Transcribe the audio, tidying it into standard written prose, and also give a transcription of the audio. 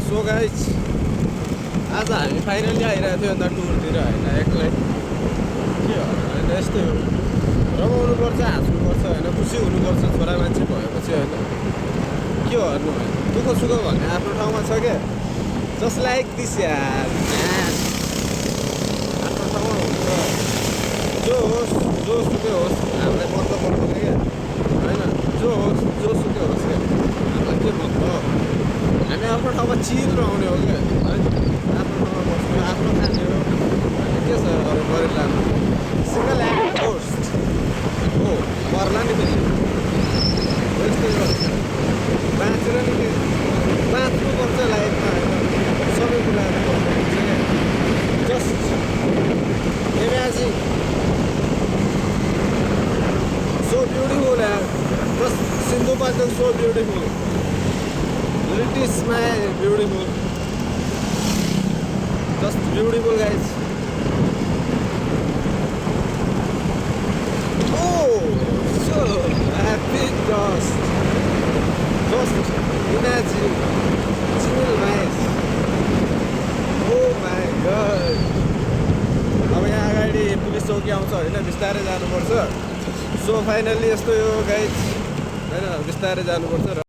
so guys आज हामी finally आइरहेको थियो अन्त टुरतिर होइन एक्लै के हो होइन यस्तै हो रमाउनुपर्छ हाँस्नुपर्छ होइन खुसी हुनुपर्छ छोरा मान्छे भएपछि होइन के हो हेर्नु होइन दुःख सुख भन्ने आफ्नो ठाउँमा छ क्या जस्ट लाइक दिस यार आफ्नो ठाउँमा हुन्छ जो होस् जो सुकै होस् हामीलाई मतलब पर्दैन क्या होइन जो होस् जो सुकै होस् क्या हामीलाई के मतलब हामी आफ्नो ठाउँमा चिल रहने हो क्या है आफ्नो ठाउँमा बस्नु आफ्नो खाने हो के छ अरू गरेर लानु सिङ्गल ह्यान्ड पोस्ट हो पर्ला नि फेरि यस्तै गर्छ बाँचेर नि बाँच्नुपर्छ लाइफमा होइन सबै कुराहरू गर्नुपर्छ क्या जस्ट इमेजिन so beautiful यार just Sindhupalchok so beautiful it is my beautiful just beautiful guys oh so happy just imagine chill nice oh my god अब यहाँ अगाडि पुलिस चौकी आउँछ होइन बिस्तारै जानुपर्छ सो फाइनल्ली यस्तो यो गाइज होइन बिस्तारै जानुपर्छ र